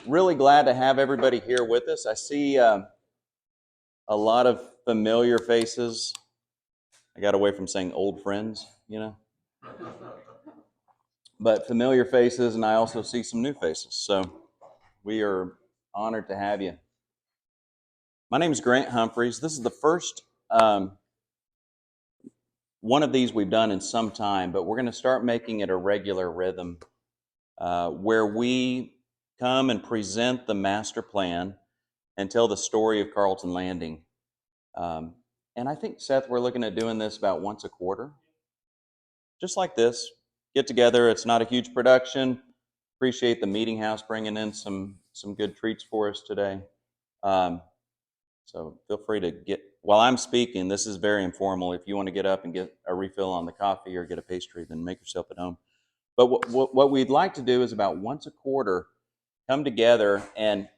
Really glad to have everybody here with us. I see a lot of familiar faces. I got away from saying old friends, but familiar faces, and I also see some new faces. So we are honored to have you. My name is Grant Humphreys. This is the first one of these we've done in some time, but we're going to start making it a regular rhythm where we come and present the master plan and tell the story of Carlton Landing. And I think, Seth, we're looking at doing this about once a quarter, just like this. Get together. It's not a huge production. Appreciate the meeting house bringing in some good treats for us today. So feel free to get, while I'm speaking, this is very informal. If you want to get up and get a refill on the coffee or get a pastry, then make yourself at home. But what we'd like to do is about once a quarter come together and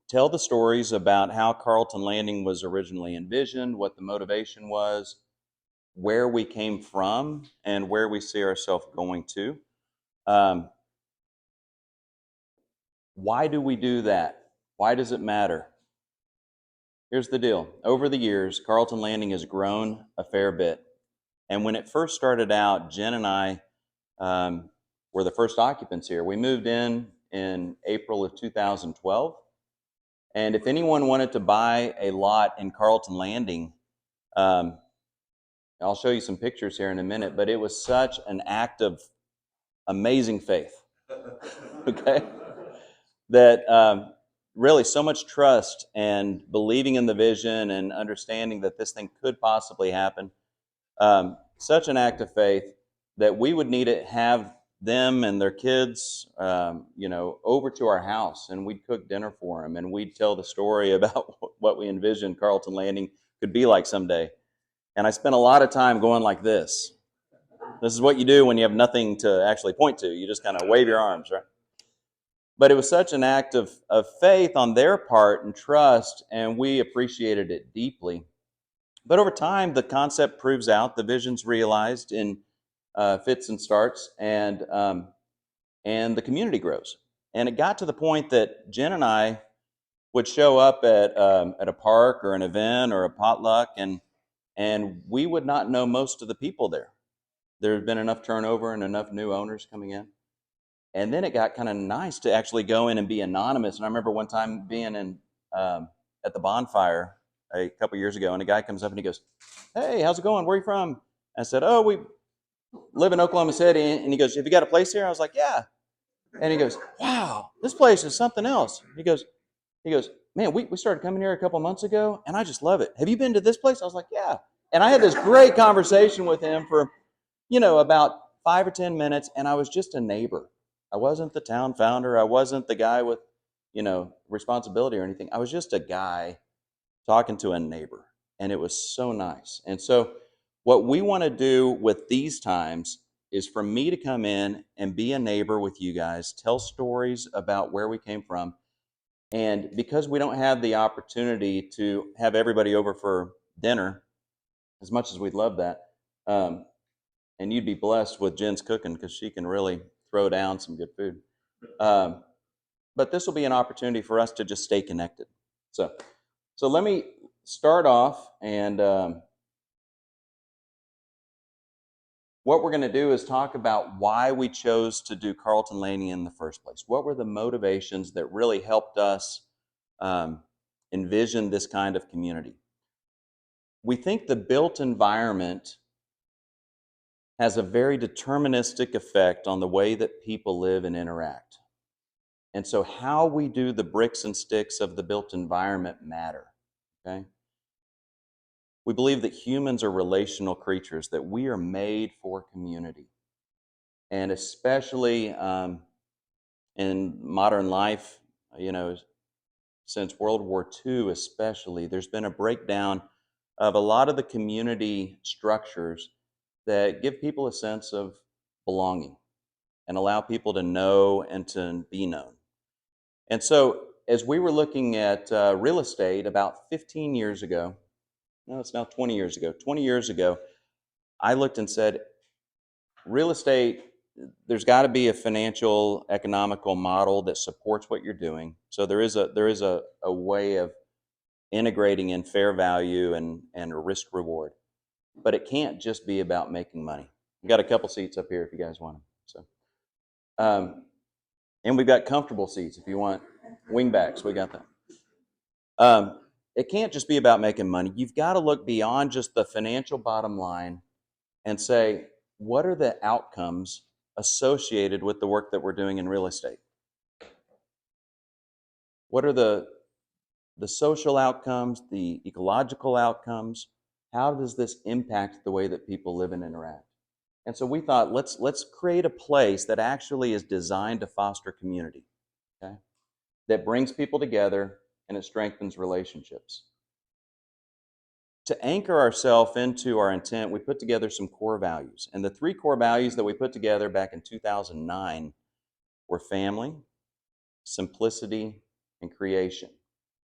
tell the stories about how Carlton Landing was originally envisioned, what the motivation was, where we came from, and where we see ourselves going to. Why do we do that? Why does it matter? Here's the deal. Over the years, Carlton Landing has grown a fair bit. And when it first started out, Jen and I were the first occupants here. We moved in April of 2012. And if anyone wanted to buy a lot in Carlton Landing, I'll show you some pictures here in a minute, but it was such an act of amazing faith, okay? That really so much trust and believing in the vision and understanding that this thing could possibly happen. Such an act of faith that we would need to have them and their kids, over to our house, and we'd cook dinner for them, and we'd tell the story about what we envisioned Carlton Landing could be like someday. And I spent a lot of time going like this. This is what you do when you have nothing to actually point to. You just kind of wave your arms, right? But it was such an act of faith on their part and trust, and we appreciated it deeply. But over time, the concept proves out, the vision's realized in fits and starts, and the community grows. And it got to the point that Jen and I would show up at a park or an event or a potluck, and we would not know most of the people there. There had been enough turnover and enough new owners coming in. And then it got kind of nice to actually go in and be anonymous. And I remember one time being in at the bonfire a couple years ago, and a guy comes up and he goes, "Hey, how's it going? Where are you from?" I said, "Oh, we live in Oklahoma City." And he goes, "Have you got a place here?" I was like, "Yeah." And he goes, "Wow, this place is something else." He goes, "Man, we started coming here a couple months ago, and I just love it. Have you been to this place?" I was like, "Yeah." And I had this great conversation with him for, about 5 or 10 minutes, and I was just a neighbor. I wasn't the town founder. I wasn't the guy with, responsibility or anything. I was just a guy talking to a neighbor, and it was so nice. And so what we want to do with these times is for me to come in and be a neighbor with you guys, tell stories about where we came from. And because we don't have the opportunity to have everybody over for dinner, as much as we'd love that, and you'd be blessed with Jen's cooking because she can really throw down some good food. But this will be an opportunity for us to just stay connected. So let me start off, and what we're going to do is talk about why we chose to do Carlton Landing in the first place. What were the motivations that really helped us envision this kind of community? We think the built environment has a very deterministic effect on the way that people live and interact. And so how we do the bricks and sticks of the built environment matter, okay? We believe that humans are relational creatures, that we are made for community. And especially in modern life, since World War II especially, there's been a breakdown of a lot of the community structures that give people a sense of belonging and allow people to know and to be known. And so as we were looking at real estate about 15 years ago, no, it's now 20 years ago. 20 years ago, I looked and said, real estate there's got to be a financial economical model that supports what you're doing. So there is a way of integrating in fair value and a risk reward. But it can't just be about making money. We've got a couple seats up here if you guys want them. So, and we've got comfortable seats if you want wingbacks. We got that. It can't just be about making money. You've got to look beyond just the financial bottom line and say, what are the outcomes associated with the work that we're doing in real estate? What are the social outcomes, the ecological outcomes? How does this impact the way that people live and interact? And so we thought, let's create a place that actually is designed to foster community, okay? That brings people together and it strengthens relationships. To anchor ourselves into our intent, we put together some core values. And the 3 core values that we put together back in 2009 were family, simplicity, and creation.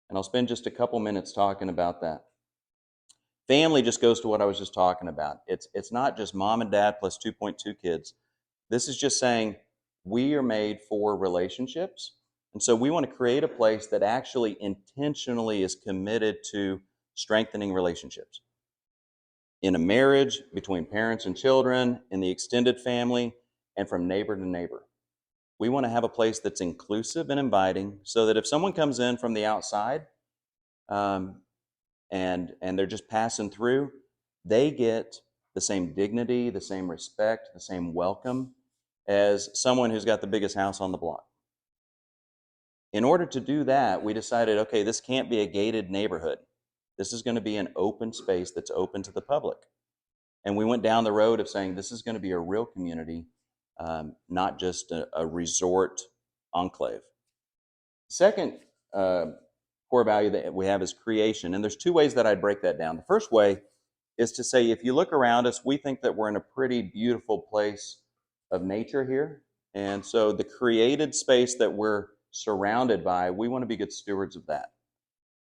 And I'll spend just a couple minutes talking about that. Family just goes to what I was just talking about. It's not just mom and dad plus 2.2 kids. This is just saying we are made for relationships. And so we want to create a place that actually intentionally is committed to strengthening relationships. In a marriage, between parents and children, in the extended family, and from neighbor to neighbor. We want to have a place that's inclusive and inviting so that if someone comes in from the outside, and they're just passing through, they get the same dignity, the same respect, the same welcome as someone who's got the biggest house on the block. In order to do that, we decided, okay, this can't be a gated neighborhood. This is going to be an open space that's open to the public. And we went down the road of saying this is going to be a real community, not just a resort enclave. Second core value that we have is creation. And there's 2 ways that I'd break that down. The first way is to say, if you look around us, we think that we're in a pretty beautiful place of nature here. And so the created space that we're surrounded by, we want to be good stewards of that.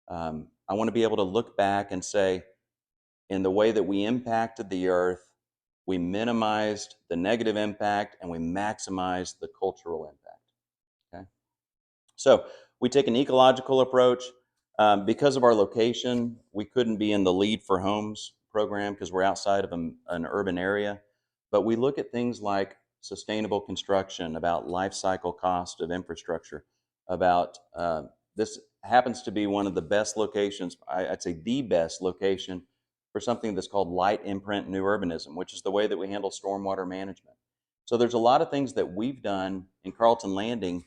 I want to be able to look back and say, in the way that we impacted the earth, we minimized the negative impact and we maximized the cultural impact. Okay? So we take an ecological approach. Because of our location, we couldn't be in the Lead for Homes program because we're outside of an urban area. But we look at things like sustainable construction, about life cycle cost of infrastructure, about this happens to be one of the best locations, I'd say the best location for something that's called light imprint new urbanism, which is the way that we handle stormwater management. So there's a lot of things that we've done in Carlton Landing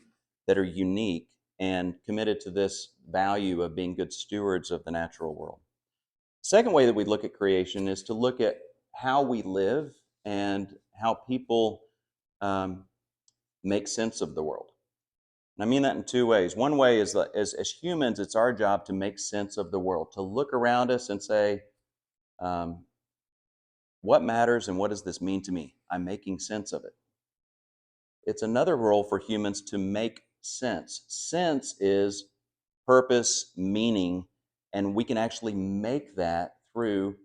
that are unique and committed to this value of being good stewards of the natural world. Second way that we look at creation is to look at how we live and how people make sense of the world. And I mean that in 2 ways. One way is that as humans, it's our job to make sense of the world, to look around us and say, what matters and what does this mean to me? I'm making sense of it. It's another role for humans to make sense. Sense is purpose, meaning, and we can actually make that through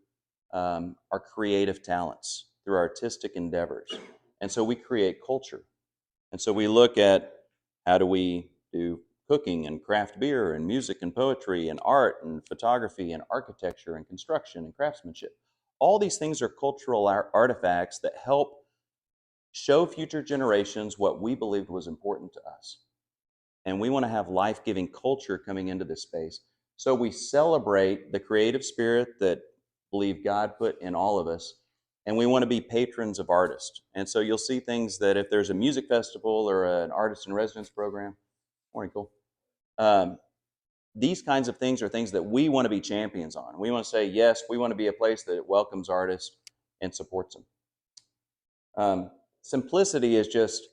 our creative talents, through artistic endeavors. And so we create culture. And so we look at how do we do cooking and craft beer and music and poetry and art and photography and architecture and construction and craftsmanship. All these things are cultural artifacts that help show future generations what we believed was important to us. And we want to have life-giving culture coming into this space. So we celebrate the creative spirit that I believe God put in all of us, and we want to be patrons of artists. And so you'll see things that if there's a music festival or an artist in residence program, morning, Cole. These kinds of things are things that we want to be champions on. We want to say, yes, we want to be a place that welcomes artists and supports them. Simplicity is just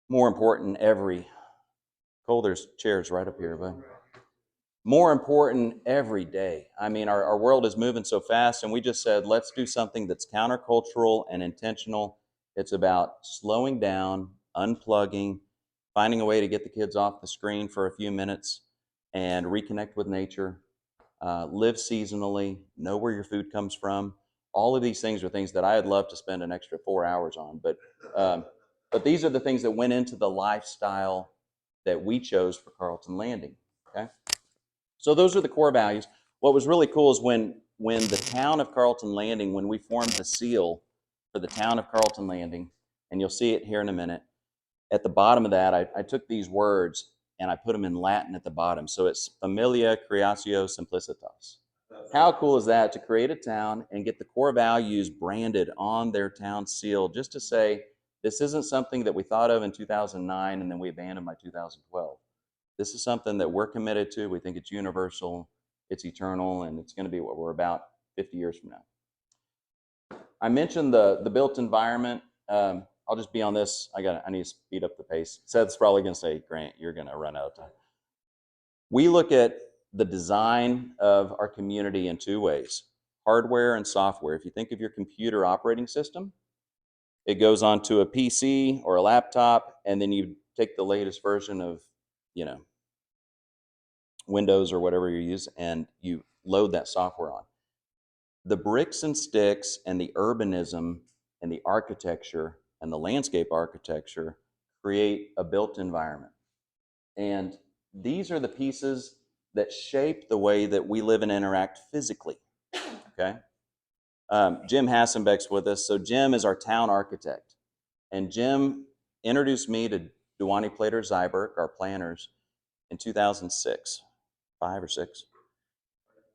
more important Cole, there's chairs right up here, but more important every day. I mean, our world is moving so fast, and we just said, let's do something that's countercultural and intentional. It's about slowing down, unplugging, finding a way to get the kids off the screen for a few minutes and reconnect with nature, live seasonally, know where your food comes from. All of these things are things that I'd love to spend an extra 4 hours on, but these are the things that went into the lifestyle that we chose for Carlton Landing. Okay, so those are the core values. What was really cool is when the town of Carlton Landing, when we formed the seal for the town of Carlton Landing, and you'll see it here in a minute. At the bottom of that, I took these words and I put them in Latin at the bottom. So it's Familia Creatio Simplicitas. How cool is that to create a town and get the core values branded on their town seal, just to say this isn't something that we thought of in 2009 and then we abandoned by 2012. This is something that we're committed to. We think it's universal, it's eternal, and it's going to be what we're about 50 years from now. I mentioned the built environment. I'll just be on this. I need to speed up the pace. Seth's probably going to say, Grant, you're going to run out of time. We look at the design of our community in two ways: hardware and software. If you think of your computer operating system, it goes onto a PC or a laptop, and then you take the latest version of, Windows or whatever you use, and you load that software on. The bricks and sticks and the urbanism and the architecture and the landscape architecture create a built environment. And these are the pieces that shape the way that we live and interact physically. Okay? Jim Hassenbeck's with us. So Jim is our town architect. And Jim introduced me to Duane Plater Zyberk, our planners, in 2006, 5 or 6.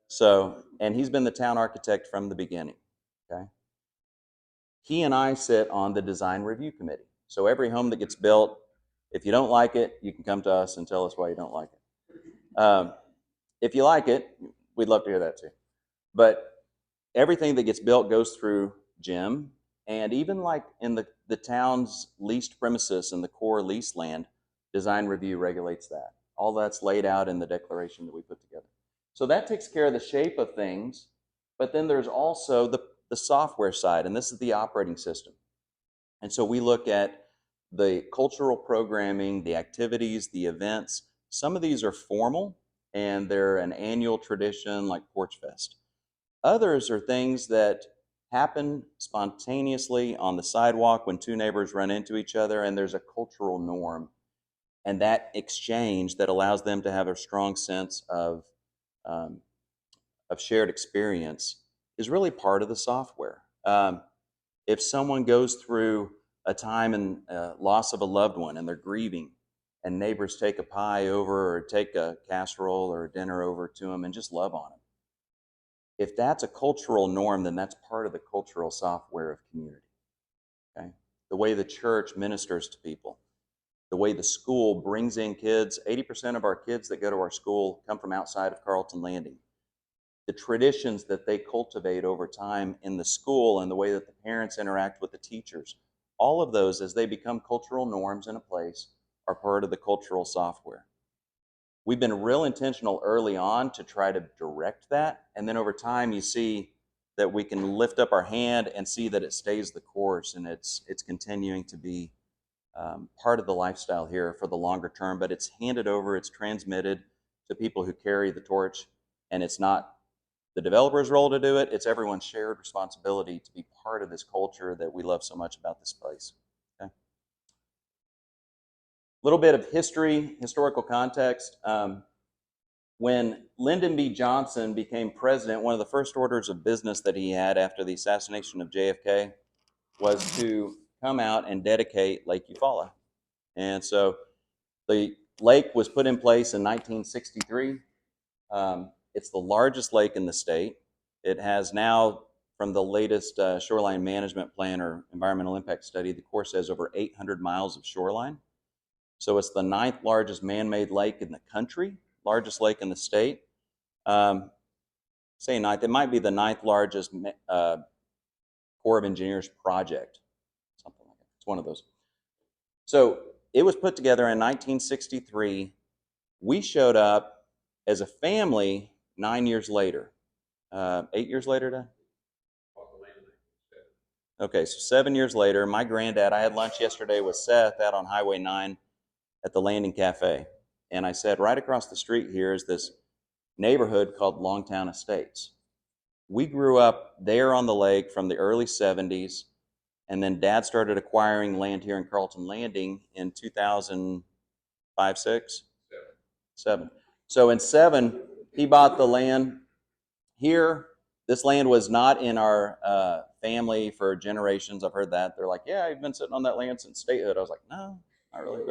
So, and he's been the town architect from the beginning. Okay? He and I sit on the design review committee. So every home that gets built, if you don't like it, you can come to us and tell us why you don't like it. If you like it, we'd love to hear that too. But everything that gets built goes through Jim, and even like in the town's leased premises and the core lease land, design review regulates that. All that's laid out in the declaration that we put together. So that takes care of the shape of things, but then there's also the software side, and this is the operating system. And so we look at the cultural programming, the activities, the events. Some of these are formal, and they're an annual tradition like Porch Fest. Others are things that happen spontaneously on the sidewalk when two neighbors run into each other, and there's a cultural norm, and that exchange that allows them to have a strong sense of shared experience is really part of the software. If someone goes through a time and loss of a loved one and they're grieving, and neighbors take a pie over or take a casserole or a dinner over to them and just love on them, if that's a cultural norm, then that's part of the cultural software of community. Okay? The way the church ministers to people, the way the school brings in kids. 80% of our kids that go to our school come from outside of Carlton Landing. The traditions that they cultivate over time in the school and the way that the parents interact with the teachers, all of those, as they become cultural norms in a place, are part of the cultural software. We've been real intentional early on to try to direct that, and then over time you see that we can lift up our hand and see that it stays the course, and it's continuing to be part of the lifestyle here for the longer term, but it's handed over, it's transmitted to people who carry the torch, and it's not the developer's role to do it, it's everyone's shared responsibility to be part of this culture that we love so much about this place. Okay? A little bit of history, historical context. When Lyndon B. Johnson became president, one of the first orders of business that he had after the assassination of JFK was to come out and dedicate Lake Eufaula. And so the lake was put in place in 1963. It's the largest lake in the state. It has now, from the latest shoreline management plan or environmental impact study, the Corps says over 800 miles of shoreline. So it's the 9th largest man-made lake in the country, largest lake in the state. Say 9th, it might be the 9th largest Corps of Engineers project, something like that. It's one of those. So it was put together in 1963. We showed up as a family 9 years later. 8 years later, Dad? Okay, so 7 years later, my granddad, I had lunch yesterday with Seth out on Highway 9 at the Landing Cafe. And I said, right across the street here is this neighborhood called Longtown Estates. we grew up there on the lake from the early 70s, and then Dad started acquiring land here in Carlton Landing in 2005, 6, 7. So in 7, he bought the land here. This land was not in our family for generations. I've heard that. They're like, yeah, I've been sitting on that land since statehood. I was like, no, not really.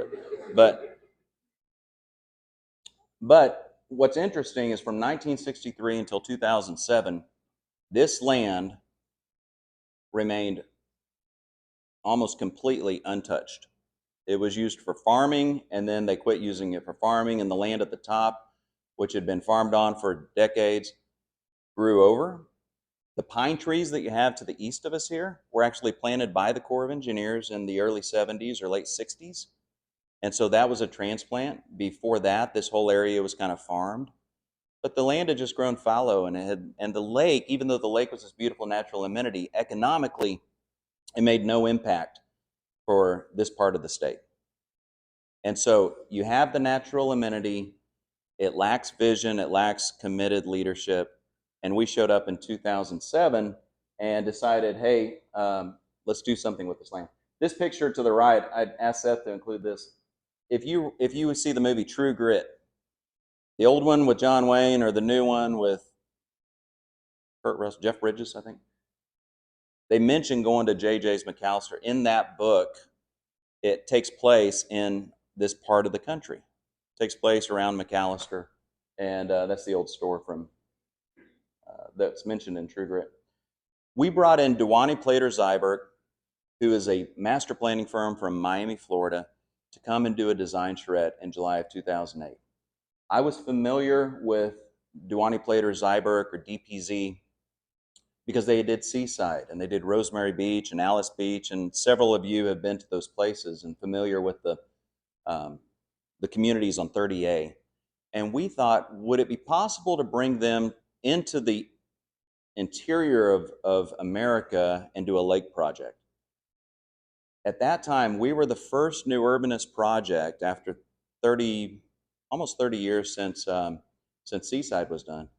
But what's interesting is from 1963 until 2007, this land remained almost completely untouched. It was used for farming, and then they quit using it for farming, and the land at the top, which had been farmed on for decades, grew over. The pine trees that you have to the east of us here were actually planted by the Corps of Engineers in the early 70s or late 60s. And so that was a transplant. Before that, this whole area was kind of farmed. But the land had just grown fallow, and the lake, even though the lake was this beautiful natural amenity, economically, it made no impact for this part of the state. And so you have the natural amenity, it lacks vision, it lacks committed leadership. And we showed up in 2007 and decided, hey, let's do something with this land. This picture to the right, I'd asked Seth to include this. If you see the movie True Grit, the old one with John Wayne or the new one with Kurt Russell, Jeff Bridges, I think, they mention going to JJ's McAllister. In that book, it takes place in this part of the country. It takes place around McAllister, and that's the old store from that's mentioned in True Grit. We brought in Duane Plater Zyberg, who is a master planning firm from Miami, Florida, to come and do a design charrette in July of 2008. I was familiar with Duane Plater Zyberg, or DPZ, because they did Seaside and they did Rosemary Beach and Alice Beach, and several of you have been to those places and familiar with the communities on 30A. And we thought, would it be possible to bring them into the interior of America and do a lake project? At that time, we were the first new urbanist project after almost 30 years since Seaside was done,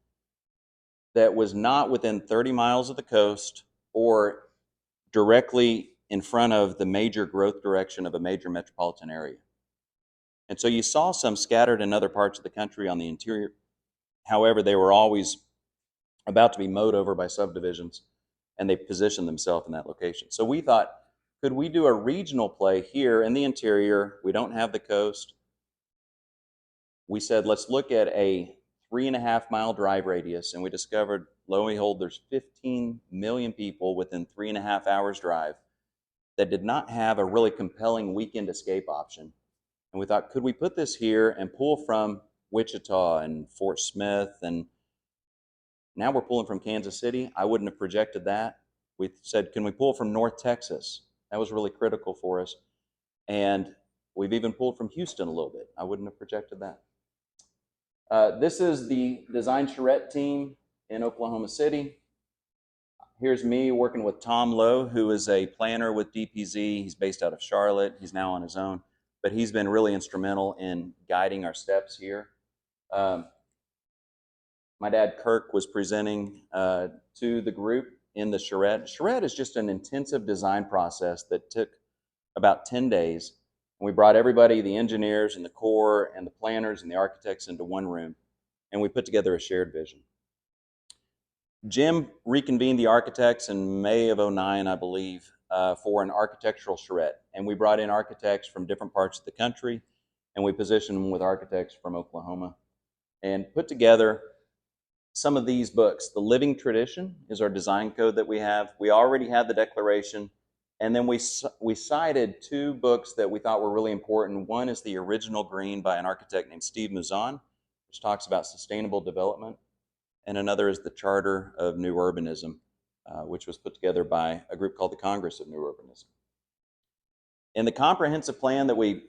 that was not within 30 miles of the coast or directly in front of the major growth direction of a major metropolitan area. And so you saw some scattered in other parts of the country on the interior. However, they were always about to be mowed over by subdivisions, and they positioned themselves in that location. So we thought, could we do a regional play here in the interior? We don't have the coast. We said, let's look at a 3.5-mile drive radius, and we discovered, lo and behold, there's 15 million people within 3.5 hours drive that did not have a really compelling weekend escape option. And we thought, could we put this here and pull from Wichita and Fort Smith, and now we're pulling from Kansas City. I wouldn't have projected that. We said, can we pull from North Texas? That was really critical for us. And we've even pulled from Houston a little bit. I wouldn't have projected that. This is the design charrette team in Oklahoma City. Here's me working with Tom Lowe, who is a planner with DPZ. He's based out of Charlotte. He's now on his own, but he's been really instrumental in guiding our steps here. My dad, Kirk, was presenting to the group in the charrette. Charrette is just an intensive design process that took about 10 days. And we brought everybody, the engineers and the Corps and the planners and the architects, into one room, and we put together a shared vision. Jim reconvened the architects in May of 2009, I believe, for an architectural charrette. And we brought in architects from different parts of the country, and we positioned them with architects from Oklahoma, and put together some of these books. The Living Tradition is our design code that we have. We already had the declaration, and then we cited two books that we thought were really important. One is The Original Green by an architect named Steve Mouzon, which talks about sustainable development, and another is The Charter of New Urbanism, which was put together by a group called the Congress of New Urbanism. In the comprehensive plan that we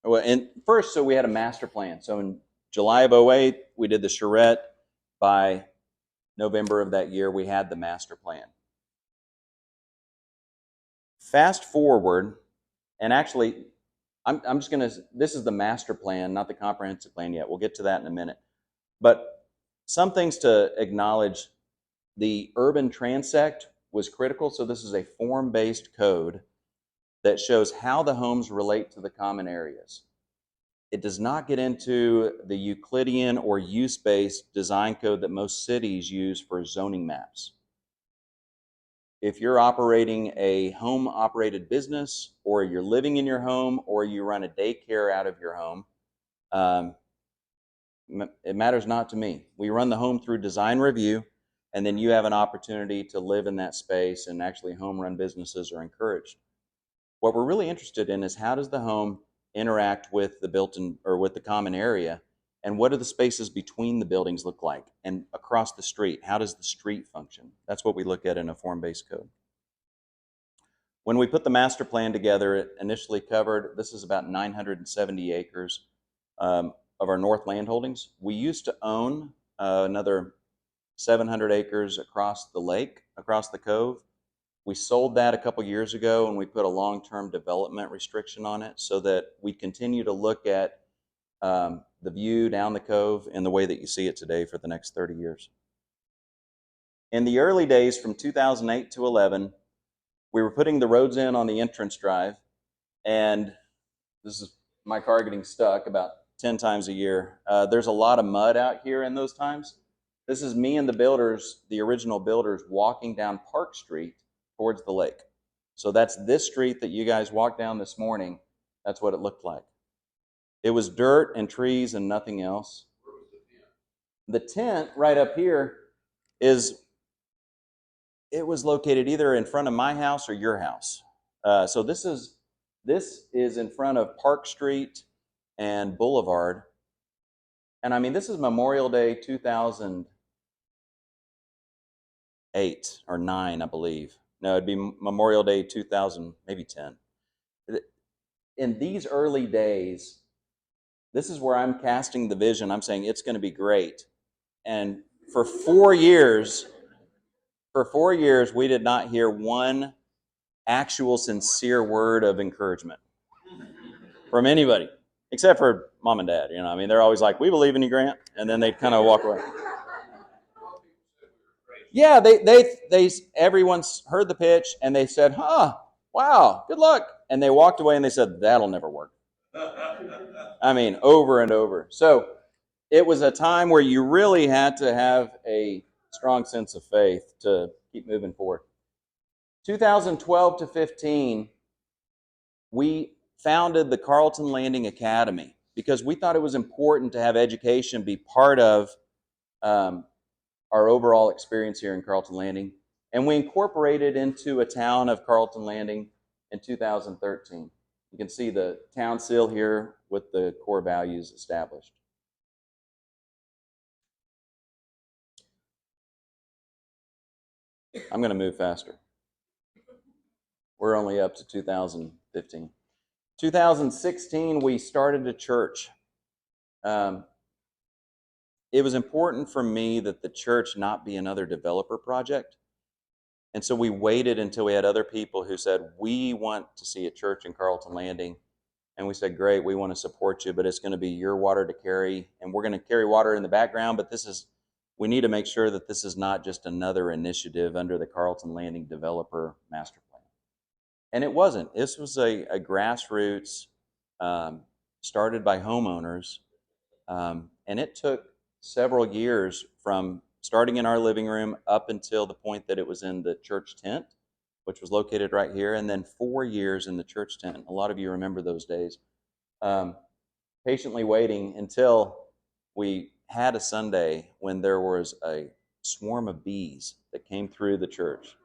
had a master plan. So in July of 2008, we did the charrette. By November of that year, we had the master plan. Fast forward, and actually, I'm just going to, this is the master plan, not the comprehensive plan yet. We'll get to that in a minute. But some things to acknowledge The urban transect was critical, so this is a form-based code that shows how the homes relate to the common areas. It does not get into the Euclidean or use-based design code that most cities use for zoning maps. If you're operating a home-operated business, or you're living in your home, or you run a daycare out of your home, um, it matters not to me. We run the home through design review, and then you have an opportunity to live in that space, and actually home-run businesses are encouraged. What we're really interested in is how does the home interact with the built-in or with the common area, and what do the spaces between the buildings look like, and across the street, how does the street function? That's what we look at in a form-based code. When we put the master plan together, it initially covered, this is about 970 acres of our north land holdings. We used to own another 700 acres across the lake, across the cove. We sold that a couple years ago, and we put a long-term development restriction on it so that we continue to look at the view down the cove in the way that you see it today for the next 30 years. In the early days, from 2008 to 11, we were putting the roads in on the entrance drive, and this is my car getting stuck about 10 times a year. There's a lot of mud out here in those times. This is me and the builders, the original builders, walking down Park Street towards the lake. So that's this street that you guys walked down this morning. That's what it looked like. It was dirt and trees and nothing else. The tent right up here it was located either in front of my house or your house. So this is in front of Park Street and Boulevard. And I mean, this is Memorial Day 2008 or 9, I believe. No, it'd be Memorial Day 2000, maybe 10. In these early days, this is where I'm casting the vision. I'm saying it's going to be great. And for 4 years, we did not hear one actual sincere word of encouragement from anybody, except for mom and dad. I mean, they're always like, "We believe in you, Grant," and then they kind of walk away. Yeah, everyone's heard the pitch, and they said, "Huh, wow, good luck," and they walked away, and they said, "That'll never work." I mean, over and over. So it was a time where you really had to have a strong sense of faith to keep moving forward. 2012 to 15, we founded the Carlton Landing Academy because we thought it was important to have education be part of our overall experience here in Carlton Landing. And we incorporated into a town of Carlton Landing in 2013. You can see the town seal here with the core values established. I'm going to move faster. We're only up to 2015. 2016, we started a church. It was important for me that the church not be another developer project. And so we waited until we had other people who said, "We want to see a church in Carlton Landing." And we said, "Great, we want to support you, but it's going to be your water to carry. And we're going to carry water in the background, but we need to make sure that this is not just another initiative under the Carlton Landing Developer Master Plan." And it wasn't. This was a grassroots, started by homeowners. And it took several years from starting in our living room up until the point that it was in the church tent, which was located right here, and then 4 years in the church tent. A lot of you remember those days. Patiently waiting until we had a Sunday when there was a swarm of bees that came through the church.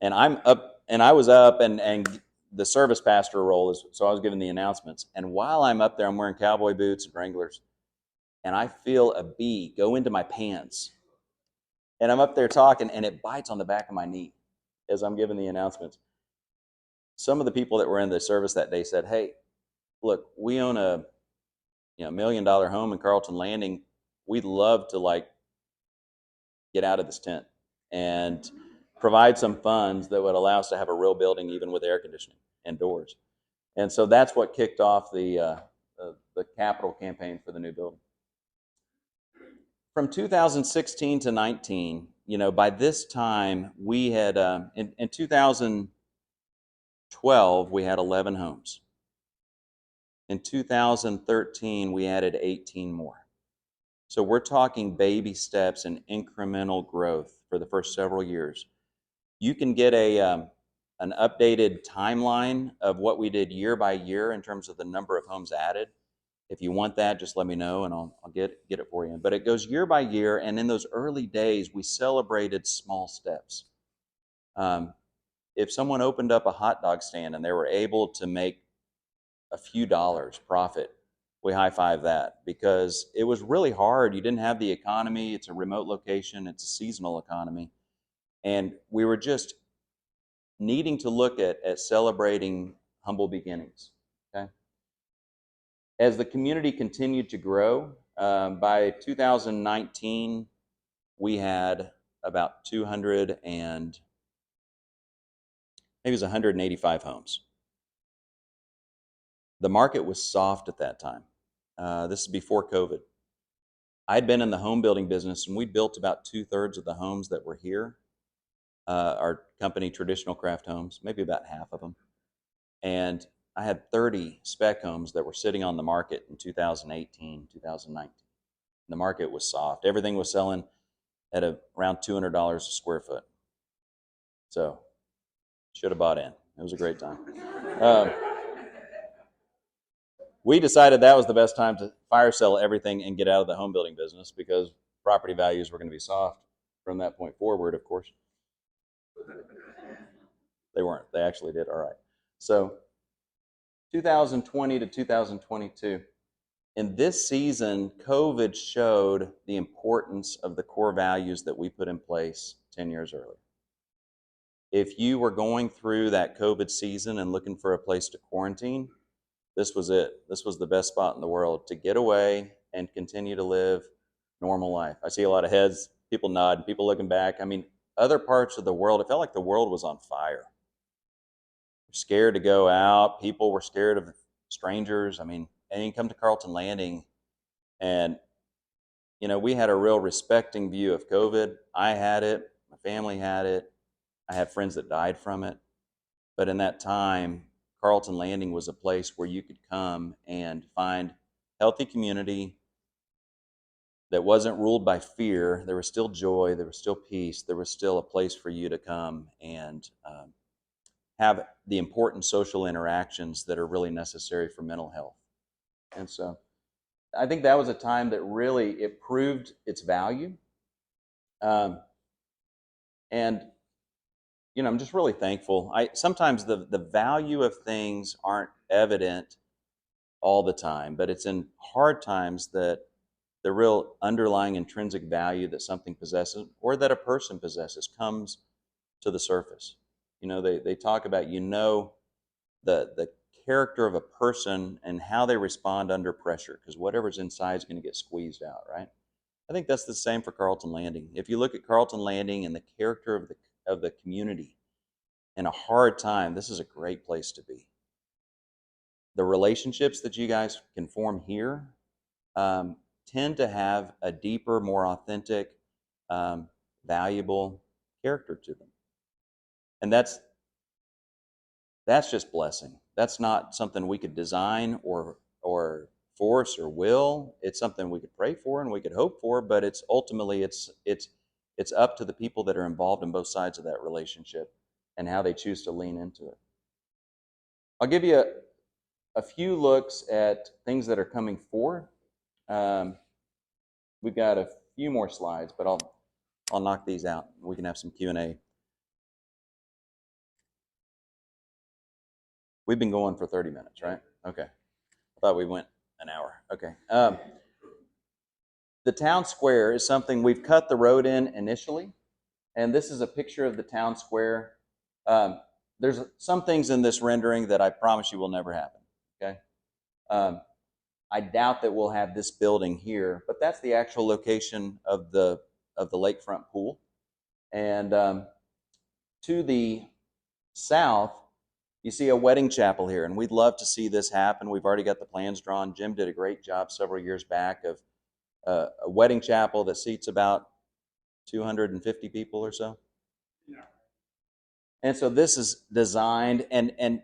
And I was up, and the service pastor role is, so I was giving the announcements. And while I'm up there, I'm wearing cowboy boots and Wranglers, and I feel a bee go into my pants. And I'm up there talking, and it bites on the back of my knee as I'm giving the announcements. Some of the people that were in the service that day said, "Hey, look, we own a $1 million home in Carlton Landing. We'd love to get out of this tent and provide some funds that would allow us to have a real building, even with air conditioning and doors." And so that's what kicked off the capital campaign for the new building. From 2016 to 19, by this time we had, in 2012, we had 11 homes. In 2013, we added 18 more. So we're talking baby steps and incremental growth for the first several years. You can get an updated timeline of what we did year by year in terms of the number of homes added. If you want that, just let me know and I'll get it for you. But it goes year by year, and in those early days, we celebrated small steps. If someone opened up a hot dog stand and they were able to make a few dollars profit, we high-five that, because it was really hard. You didn't have the economy. It's a remote location. It's a seasonal economy. And we were just needing to look at celebrating humble beginnings. Okay. As the community continued to grow, by 2019, we had about 200 and maybe it was 185 homes. The market was soft at that time. This is before COVID. I'd been in the home building business, and we built about 2/3 of the homes that were here. Our company, Traditional Craft Homes, maybe about half of them. And I had 30 spec homes that were sitting on the market in 2018, 2019. The market was soft. Everything was selling at around $200 a square foot. So, should have bought in. It was a great time. We decided that was the best time to fire sell everything and get out of the home building business, because property values were going to be soft from that point forward, of course. They weren't. They actually did all right. So 2020 to 2022. In this season, COVID showed the importance of the core values that we put in place 10 years earlier. If you were going through that COVID season and looking for a place to quarantine, this was it. This was the best spot in the world to get away and continue to live normal life. I see a lot of heads, people nod, people looking back. I mean, other parts of the world, it felt like the world was on fire. Scared to go out. People were scared of strangers. I mean, and you come to Carlton Landing, and we had a real respecting view of COVID. I had it. My family had it. I had friends that died from it. But in that time, Carlton Landing was a place where you could come and find healthy community that wasn't ruled by fear. There was still joy. There was still peace. There was still a place for you to come and have the important social interactions that are really necessary for mental health. And so I think that was a time that really, it proved its value. And I'm just really thankful. Sometimes the value of things aren't evident all the time, but it's in hard times that the real underlying intrinsic value that something possesses, or that a person possesses, comes to the surface. They talk about, the character of a person and how they respond under pressure, because whatever's inside is going to get squeezed out, right? I think that's the same for Carlton Landing. If you look at Carlton Landing and the character of the community in a hard time, this is a great place to be. The relationships that you guys can form here tend to have a deeper, more authentic, valuable character to them. And that's just blessing. That's not something we could design or force or will. It's something we could pray for and we could hope for, but it's ultimately it's up to the people that are involved in both sides of that relationship and how they choose to lean into it. I'll give you a few looks at things that are coming forward. We've got a few more slides, but I'll knock these out. We can have some Q&A. We've been going for 30 minutes, right? Okay. I thought we went an hour. Okay. The town square is something we've cut the road in initially, and this is a picture of the town square. There's some things in this rendering that I promise you will never happen, okay? I doubt that we'll have this building here, but that's the actual location of the lakefront pool. And to the south, you see a wedding chapel here, and we'd love to see this happen. We've already got the plans drawn. Jim did a great job several years back of a wedding chapel that seats about 250 people or so. And so this is designed, and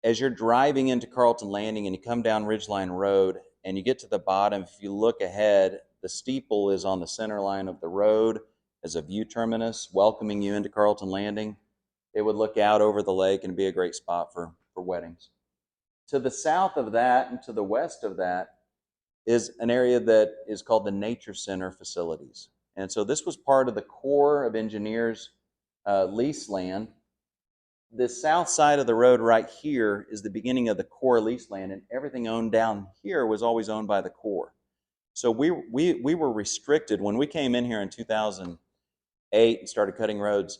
as you're driving into Carlton Landing and you come down Ridgeline Road and you get to the bottom, if you look ahead, the steeple is on the center line of the road as a view terminus, welcoming you into Carlton Landing. It would look out over the lake and be a great spot for weddings. To the south of that and to the west of that is an area that is called the Nature Center facilities. And so this was part of the Corps of Engineers lease land. The south side of the road right here is the beginning of the Corps lease land, and everything owned down here was always owned by the Corps. So we were restricted. When we came in here in 2008 and started cutting roads,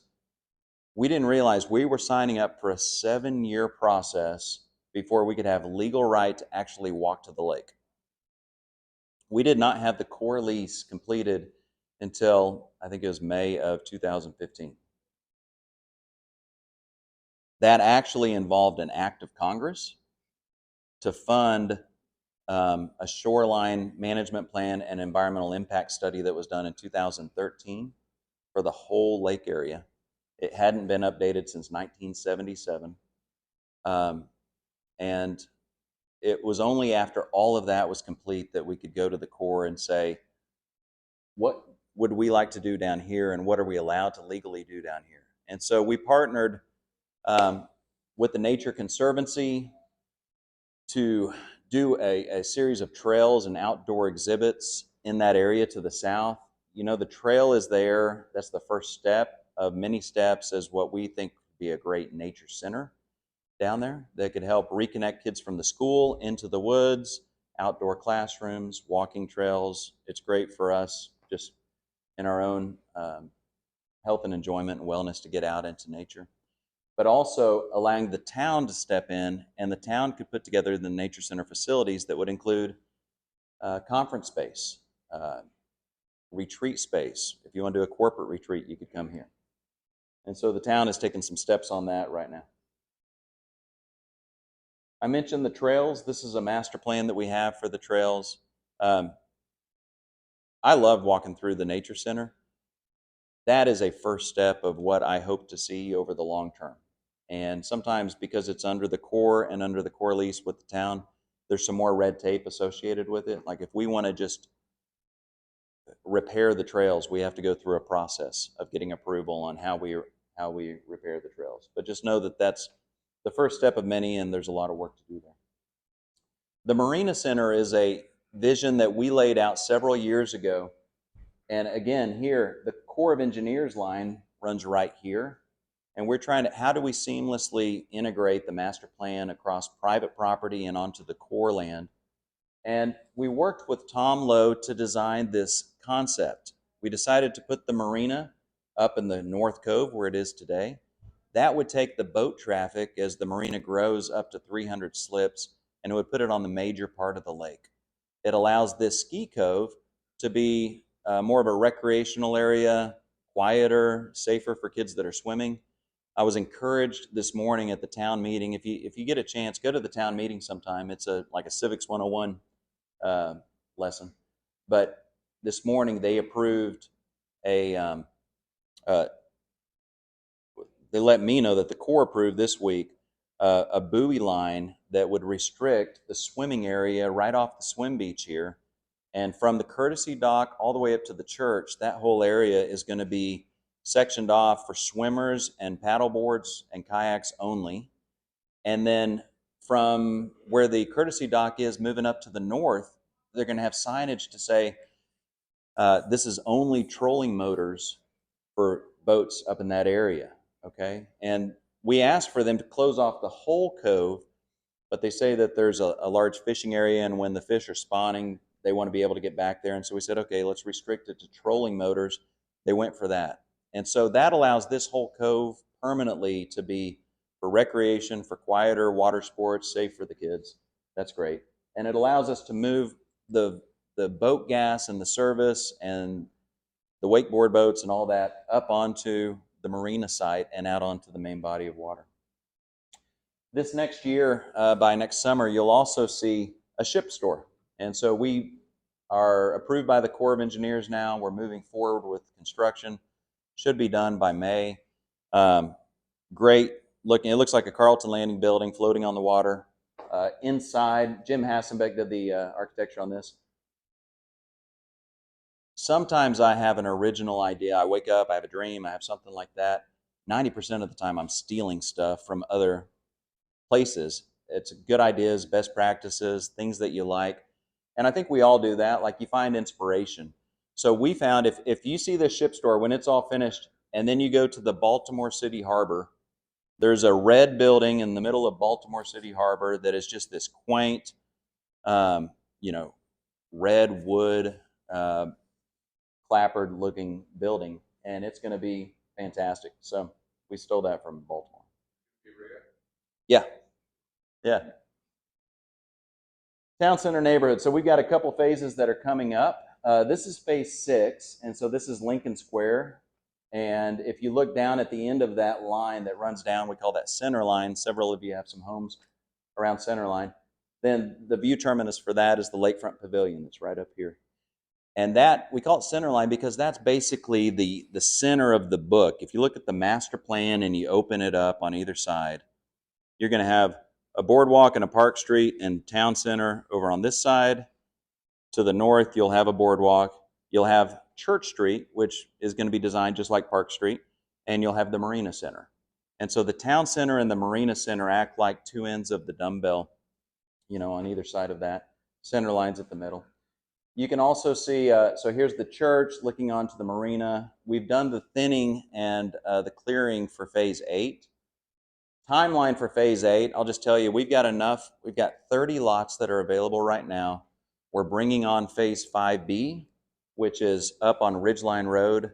we didn't realize we were signing up for a 7-year process before we could have legal right to actually walk to the lake. We did not have the Corps lease completed until, I think it was May of 2015. That actually involved an act of Congress to fund a shoreline management plan and environmental impact study that was done in 2013 for the whole lake area. It hadn't been updated since 1977. And it was only after all of that was complete that we could go to the Corps and say, what would we like to do down here, and what are we allowed to legally do down here? And so we partnered with the Nature Conservancy to do a series of trails and outdoor exhibits in that area to the south. You know, the trail is there. That's the first step of many steps as what we think would be a great nature center down there that could help reconnect kids from the school into the woods, outdoor classrooms, walking trails. It's great for us just in our own health and enjoyment and wellness to get out into nature, but also allowing the town to step in, and the town could put together the nature center facilities that would include conference space, retreat space. If you want to do a corporate retreat, you could come here. And so the town is taking some steps on that right now. I mentioned the trails. This is a master plan that we have for the trails. I love walking through the nature center. That is a first step of what I hope to see over the long term. And sometimes because it's under the Corps and under the Corps lease with the town, there's some more red tape associated with it. Like if we want to just repair the trails, we have to go through a process of getting approval on how we repair the trails. But just know that that's the first step of many, and there's a lot of work to do there. The Marina Center is a vision that we laid out several years ago. And again, here, the Corps of Engineers line runs right here. And we're trying to, how do we seamlessly integrate the master plan across private property and onto the Corps land? And we worked with Tom Lowe to design this concept. We decided to put the marina up in the North Cove where it is today. That would take the boat traffic as the marina grows up to 300 slips, and it would put it on the major part of the lake. It allows this ski cove to be more of a recreational area, quieter, safer for kids that are swimming. I was encouraged this morning at the town meeting. If you get a chance, go to the town meeting sometime. It's like a Civics 101 lesson. But this morning they approved they let me know that the Corps approved this week a buoy line that would restrict the swimming area right off the swim beach here. And from the courtesy dock all the way up to the church, that whole area is going to be sectioned off for swimmers and paddle boards and kayaks only. And then from where the courtesy dock is moving up to the north, they're going to have signage to say, this is only trolling motors for boats up in that area, okay? And we asked for them to close off the whole cove, but they say that there's a large fishing area, and when the fish are spawning, they want to be able to get back there. And so we said, okay, let's restrict it to trolling motors. They went for that. And so that allows this whole cove permanently to be for recreation, for quieter water sports, safe for the kids. That's great. And it allows us to move the boat gas and the service and the wakeboard boats and all that up onto the marina site and out onto the main body of water. This next year, by next summer, you'll also see a ship store. And so we are approved by the Corps of Engineers now. We're moving forward with construction. Should be done by May. Great looking. It looks like a Carlton Landing building floating on the water. Inside, Jim Hassenbeck did the architecture on this. Sometimes I have an original idea. I wake up, I have a dream, I have something like that. 90% of the time, I'm stealing stuff from other places. It's good ideas, best practices, things that you like. And I think we all do that. Like you find inspiration. So we found if you see this ship store when it's all finished, and then you go to the Baltimore City Harbor, there's a red building in the middle of Baltimore City Harbor that is just this quaint, you know, red wood, clapboard looking building, and it's going to be fantastic. So we stole that from Baltimore. Yeah, yeah. Town center neighborhood. So we've got a couple phases that are coming up. This is phase 6, and so this is Lincoln Square. And if you look down at the end of that line that runs down, we call that center line. Several of you have some homes around center line. Then the view terminus for that is the Lakefront Pavilion that's right up here. And that, we call it center line because that's basically the center of the book. If you look at the master plan and you open it up on either side, you're going to have a boardwalk and a Park Street and town center over on this side. To the north, you'll have a boardwalk. You'll have Church Street, which is going to be designed just like Park Street, and you'll have the Marina Center. And so the town center and the Marina Center act like two ends of the dumbbell, you know, on either side of that. Center line's at the middle. You can also see, so here's the church looking onto the marina. We've done the thinning and the clearing for phase 8. Timeline for phase 8, I'll just tell you, we've got enough. We've got 30 lots that are available right now. We're bringing on phase 5B, which is up on Ridgeline Road.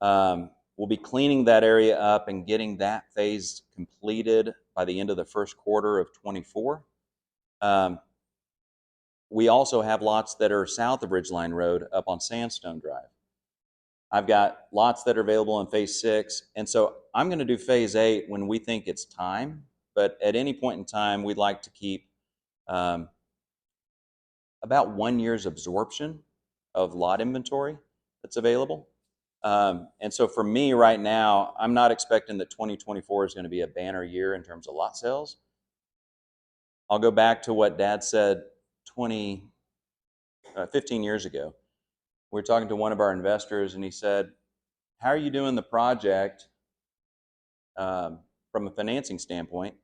We'll be cleaning that area up and getting that phase completed by the end of the first quarter of 24. We also have lots that are south of Ridgeline Road up on Sandstone Drive. I've got lots that are available in phase 6. And so I'm going to do phase 8 when we think it's time. But at any point in time, we'd like to keep about 1 year's absorption of lot inventory that's available. And so for me right now, I'm not expecting that 2024 is going to be a banner year in terms of lot sales. I'll go back to what Dad said 15 years ago. We were talking to one of our investors, and he said, how are you doing the project from a financing standpoint?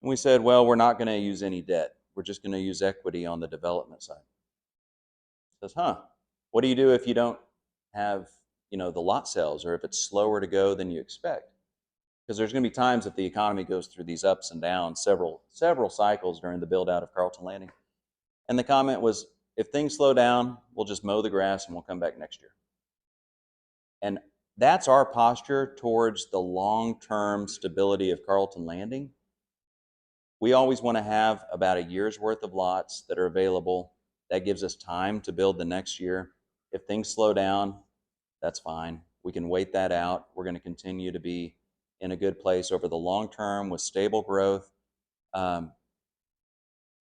And we said, well, we're not going to use any debt. We're just going to use equity on the development side. He says, what do you do if you don't have, you know, the lot sales, or if it's slower to go than you expect? Because there's going to be times that the economy goes through these ups and downs, several cycles during the build out of Carlton Landing. And the comment was, if things slow down, we'll just mow the grass and we'll come back next year. And that's our posture towards the long-term stability of Carlton Landing. We always want to have about a year's worth of lots that are available. That gives us time to build the next year. If things slow down, that's fine. We can wait that out. We're going to continue to be in a good place over the long term with stable growth.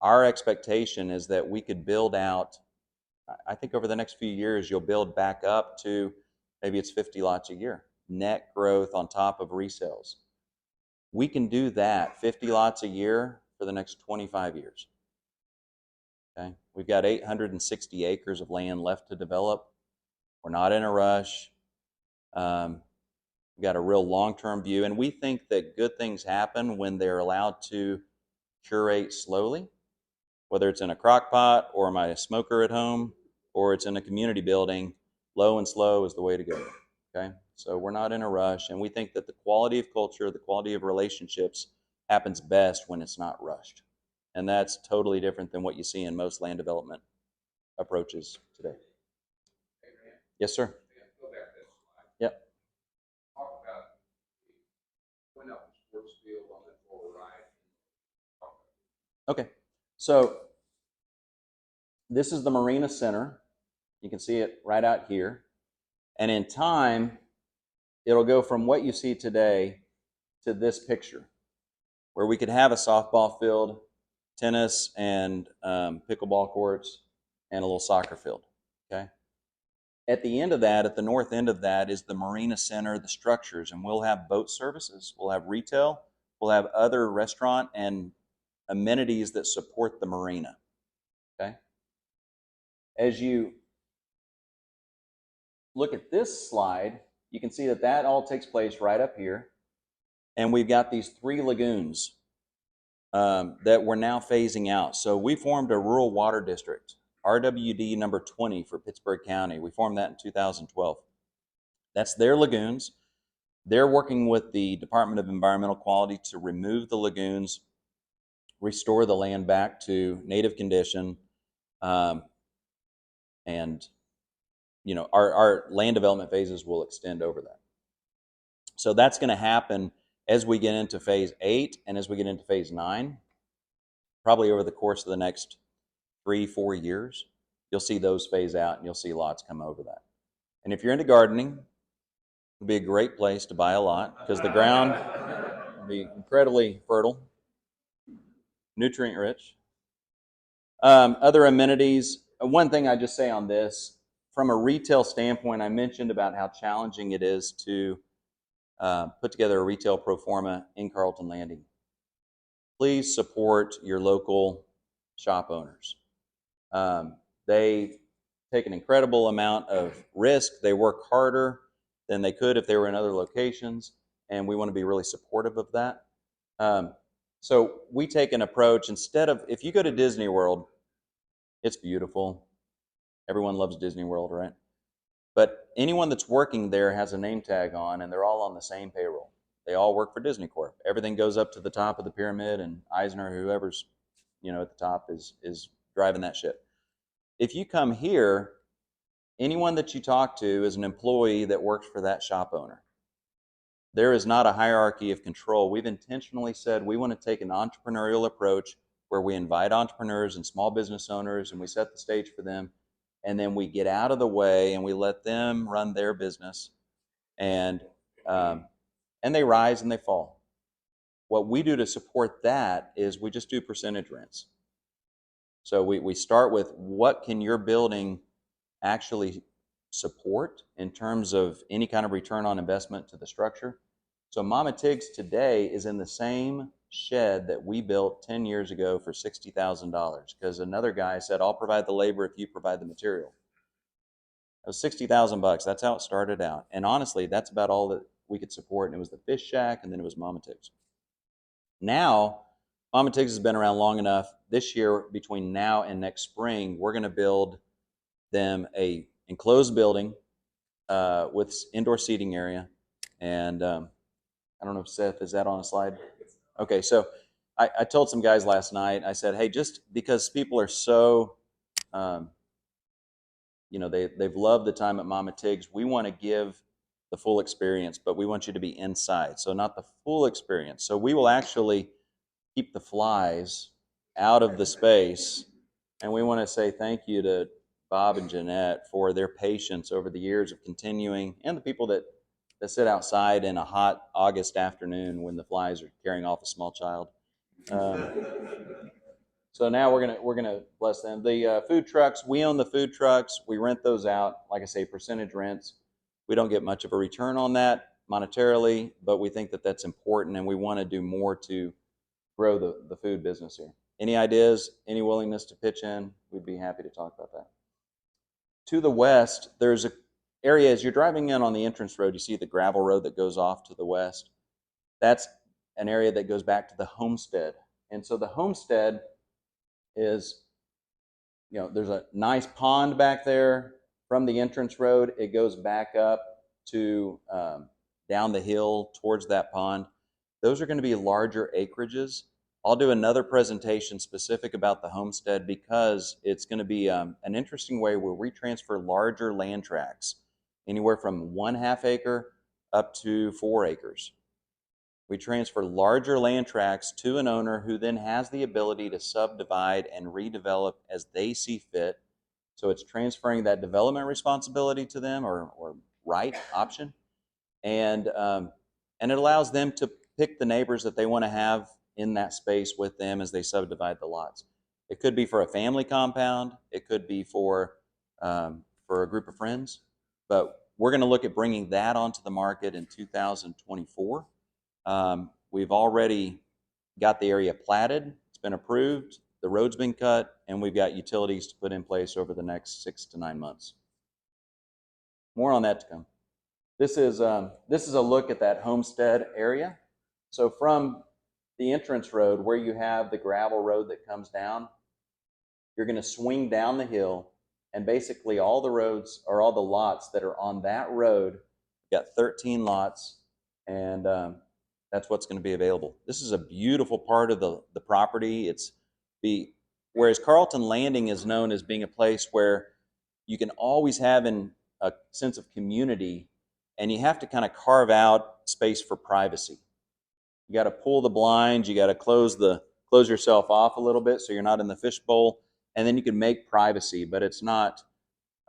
Our expectation is that we could build out, I think over the next few years, you'll build back up to maybe it's 50 lots a year, net growth on top of resales. We can do that, 50 lots a year for the next 25 years. Okay? We've got 860 acres of land left to develop. We're not in a rush. We've got a real long-term view, and we think that good things happen when they're allowed to curate slowly, whether it's in a crock pot or my smoker at home, or it's in a community building. Low and slow is the way to go. Okay? So we're not in a rush, and we think that the quality of culture, the quality of relationships happens best when it's not rushed. And that's totally different than what you see in most land development approaches today. Yes, sir. Yep. Okay. So this is the Marina Center. You can see it right out here. And in time, it'll go from what you see today to this picture, where we could have a softball field, tennis and pickleball courts, and a little soccer field. Okay. At the end of that, at the north end of that, is the marina center, the structures, and we'll have boat services, we'll have retail, we'll have other restaurant and amenities that support the marina. Okay. As you look at this slide, you can see that that all takes place right up here, and we've got these 3 lagoons that we're now phasing out. So we formed a rural water district, RWD number 20 for Pittsburgh County. We formed that in 2012. That's their lagoons. They're working with the Department of Environmental Quality to remove the lagoons, restore the land back to native condition, and our land development phases will extend over that. So that's going to happen as we get into phase 8 and as we get into phase 9, probably over the course of the next 3-4 years. You'll see those phase out and you'll see lots come over that. And if you're into gardening, it'll be a great place to buy a lot because the ground will be incredibly fertile, nutrient rich. Other amenities. One thing I just say on this, from a retail standpoint, I mentioned about how challenging it is to put together a retail pro forma in Carlton Landing. Please support your local shop owners. They take an incredible amount of risk. They work harder than they could if they were in other locations, and we want to be really supportive of that. So we take an approach, instead of, if you go to Disney World, it's beautiful. Everyone loves Disney World, right? But anyone that's working there has a name tag on, and they're all on the same payroll. They all work for Disney Corp. Everything goes up to the top of the pyramid, and Eisner, whoever's at the top, is driving that ship. If you come here, anyone that you talk to is an employee that works for that shop owner. There is not a hierarchy of control. We've intentionally said we want to take an entrepreneurial approach where we invite entrepreneurs and small business owners, and we set the stage for them, and then we get out of the way and we let them run their business, and they rise and they fall. What we do to support that is we just do percentage rents. So we start with, what can your building actually support in terms of any kind of return on investment to the structure? So Mama Tiggs today is in the same shed that we built 10 years ago for $60,000 because another guy said, I'll provide the labor if you provide the material. It was $60,000. That's how it started out. And honestly, that's about all that we could support. And it was the fish shack, and then it was Mama Tiggs. Now, Mama Tiggs has been around long enough. This year, between now and next spring, we're going to build them a enclosed building with indoor seating area. And I don't know if Seth, is that on a slide? Okay, so I told some guys last night, I said, hey, just because people are so, they've loved the time at Mama Tiggs, we want to give the full experience, but we want you to be inside. So not the full experience. So we will actually keep the flies out of the space. And we want to say thank you to Bob and Jeanette for their patience over the years of continuing, and the people that sit outside in a hot August afternoon when the flies are carrying off a small child. So now we're gonna bless them. The food trucks, we own the food trucks. We rent those out. Like I say, percentage rents. We don't get much of a return on that monetarily, but we think that that's important, and we want to do more to grow the food business here. Any ideas, any willingness to pitch in? We'd be happy to talk about that. To the west, there's a area, as you're driving in on the entrance road, you see the gravel road that goes off to the west. That's an area that goes back to the homestead. And so the homestead is, there's a nice pond back there. From the entrance road, it goes back up to down the hill towards that pond. Those are going to be larger acreages. I'll do another presentation specific about the homestead because it's going to be an interesting way where we transfer larger land tracts, anywhere from 1/2 acre up to 4 acres. We transfer larger land tracts to an owner who then has the ability to subdivide and redevelop as they see fit. So it's transferring that development responsibility to them, or right option, and it allows them to pick the neighbors that they want to have in that space with them as they subdivide the lots. It could be for a family compound. It could be for a group of friends. But we're going to look at bringing that onto the market in 2024. We've already got the area platted. It's been approved. The road's been cut, and we've got utilities to put in place over the next 6 to 9 months. More on that to come. This is a look at that homestead area. So from the entrance road where you have the gravel road that comes down, you're going to swing down the hill, and basically all the roads or all the lots that are on that road, you've got 13 lots, and that's what's going to be available. This is a beautiful part of the property. Whereas Carlton Landing is known as being a place where you can always have a sense of community, and you have to kind of carve out space for privacy. You got to pull the blinds, you got to close yourself off a little bit so you're not in the fishbowl, and then you can make privacy, but it's not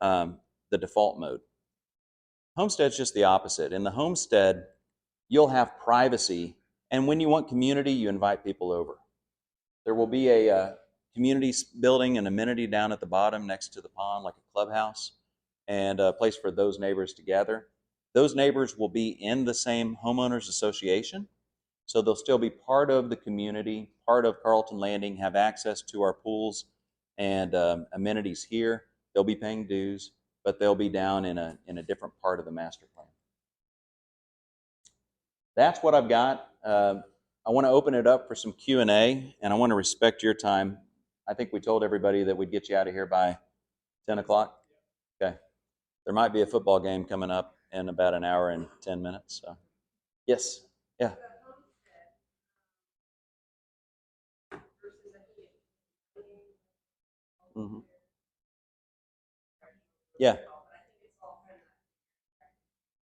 the default mode. Homestead's just the opposite. In the homestead, you'll have privacy, and when you want community, you invite people over. There will be a community building, an amenity down at the bottom next to the pond, like a clubhouse, and a place for those neighbors to gather. Those neighbors will be in the same homeowners association, so they'll still be part of the community, part of Carlton Landing, have access to our pools and amenities here. They'll be paying dues, but they'll be down in a different part of the master plan. That's what I've got. I want to open it up for some Q&A, and I want to respect your time. I think we told everybody that we'd get you out of here by 10 o'clock. Okay. There might be a football game coming up in about an hour and 10 minutes. So. Yes. Yeah. Mm-hmm. Yeah.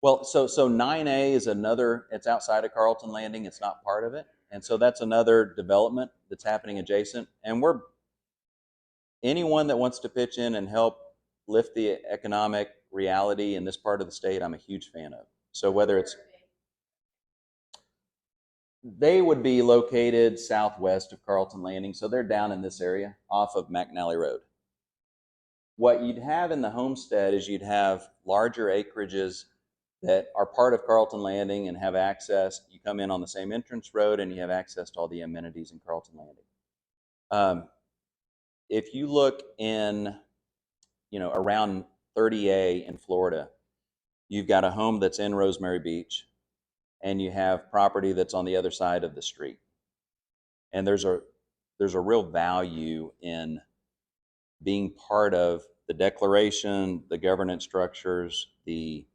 Well, so 9A is another, it's outside of Carlton Landing. It's not part of it. And so that's another development that's happening adjacent. And anyone that wants to pitch in and help lift the economic reality in this part of the state, I'm a huge fan of. So whether they would be located southwest of Carlton Landing. So they're down in this area off of McNally Road. What you'd have in the homestead is you'd have larger acreages that are part of Carlton Landing and have access. You come in on the same entrance road and you have access to all the amenities in Carlton Landing. If you look around 30A in Florida, you've got a home that's in Rosemary Beach, and you have property that's on the other side of the street. And there's a real value in being part of the declaration, the governance structures, the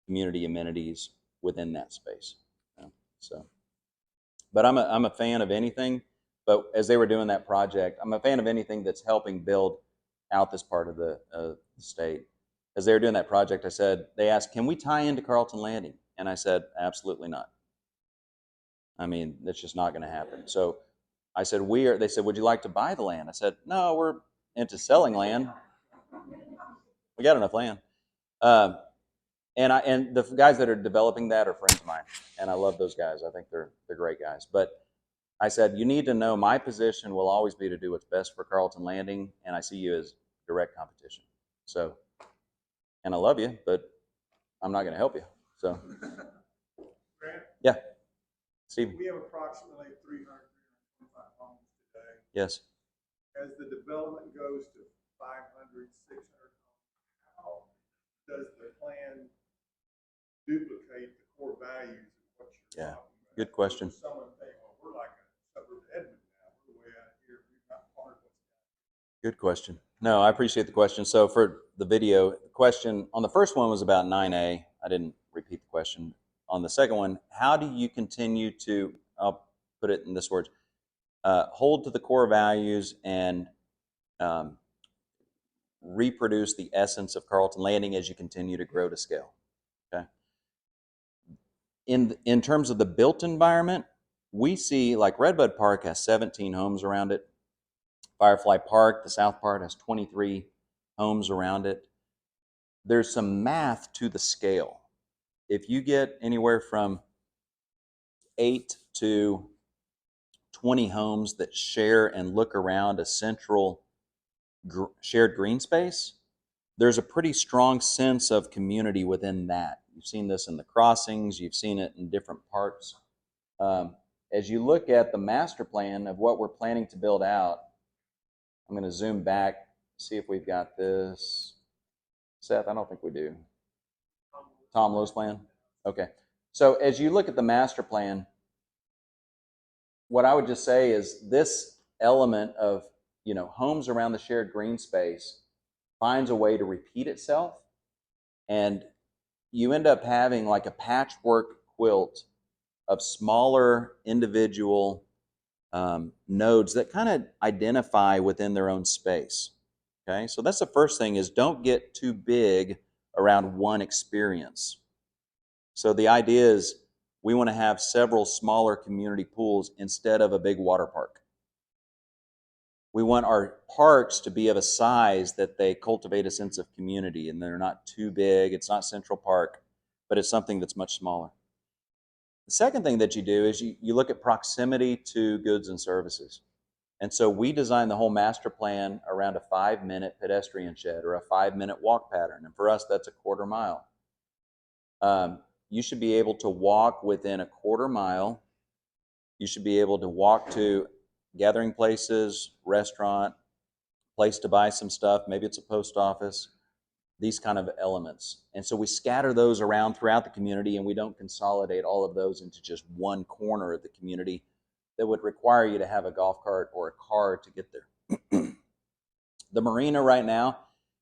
community amenities within that space. But I'm a fan of anything. But as they were doing that project, I'm a fan of anything that's helping build out this part of the state. As they were doing that project, they asked, can we tie into Carlton Landing? And I said, absolutely not. I mean, that's just not going to happen. So I said, they said, would you like to buy the land? I said, no, we're into selling land. We got enough land. And the guys that are developing that are friends of mine, and I love those guys. I think they're great guys. But I said, you need to know my position will always be to do what's best for Carlton Landing, and I see you as direct competition. So, and I love you, but I'm not going to help you. So, Grant? Yeah. Steve? We have approximately 325 homes today. Yes. As the development goes to 500, 600 homes, how does the plan duplicate the core values of what you're talking about? Good question. Someone think, well, we're like a suburb of Edmond now. We're way out here. We've got part of what's got. Good question. No, I appreciate the question. So for the video, the question on the first one was about 9A. I didn't repeat the question. On the second one, how do you continue to, I'll put it in this words, hold to the core values and reproduce the essence of Carlton Landing as you continue to grow to scale? Okay. In terms of the built environment, we see like Redbud Park has 17 homes around it. Firefly Park, the south part, has 23 homes around it. There's some math to the scale. If you get anywhere from 8 to 20 homes that share and look around a central shared green space, there's a pretty strong sense of community within that. You've seen this in the crossings, you've seen it in different parts. As you look at the master plan of what we're planning to build out, I'm going to zoom back, see if we've got this. Seth, I don't think we do. Tom Lowe's plan? Okay. So as you look at the master plan, what I would just say is this element of, homes around the shared green space finds a way to repeat itself, and you end up having like a patchwork quilt of smaller individual nodes that kind of identify within their own space. Okay, so that's the first thing, is don't get too big around one experience. So the idea is we want to have several smaller community pools instead of a big water park. We want our parks to be of a size that they cultivate a sense of community, and they're not too big. It's not Central Park, but it's something that's much smaller. The second thing that you do is you look at proximity to goods and services. And so we designed the whole master plan around a 5-minute pedestrian shed or a 5-minute walk pattern. And for us, that's a quarter mile. You should be able to walk within a quarter mile. You should be able to walk to gathering places, restaurant, place to buy some stuff. Maybe it's a post office, these kind of elements. And so we scatter those around throughout the community, and we don't consolidate all of those into just one corner of the community that would require you to have a golf cart or a car to get there. The marina right now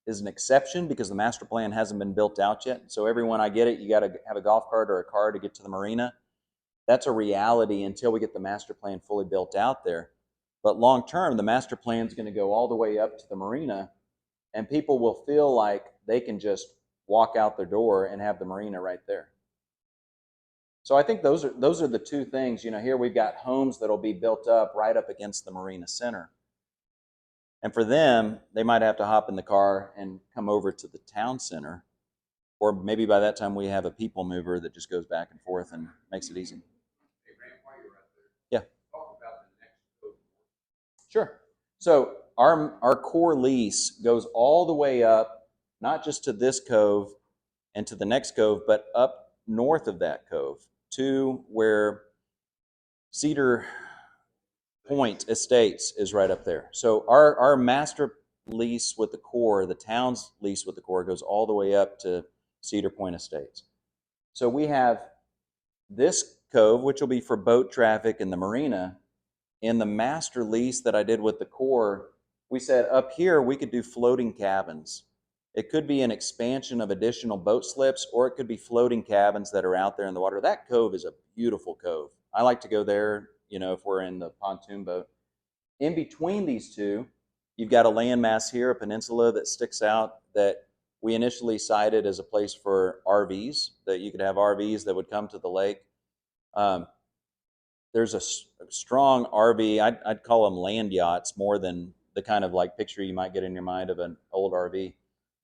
is an exception because the master plan hasn't been built out yet. So everyone, I get it, you got to have a golf cart or a car to get to the marina. That's a reality until we get the master plan fully built out there. But long term, the master plan is going to go all the way up to the marina, and people will feel like they can just walk out their door and have the marina right there. So I think those are the two things. Here we've got homes that'll be built up right up against the marina center. And for them, they might have to hop in the car and come over to the town center, or maybe by that time we have a people mover that just goes back and forth and makes it easy. Hey, Grant, while you're right there, yeah. Talk about the next code. Sure. So our core lease goes all the way up, not just to this cove and to the next cove, but up north of that cove to where Cedar Point Estates is right up there. So our master lease with the core, the town's lease with the core, goes all the way up to Cedar Point Estates. So we have this cove, which will be for boat traffic in the marina. In the master lease that I did with the core, we said up here we could do floating cabins. It could be an expansion of additional boat slips, or it could be floating cabins that are out there in the water. That cove is a beautiful cove. I like to go there, if we're in the pontoon boat. In between these two, you've got a landmass here, a peninsula that sticks out, that we initially cited as a place for RVs, that you could have RVs that would come to the lake. There's a strong RV, I'd call them land yachts more than the kind of like picture you might get in your mind of an old RV.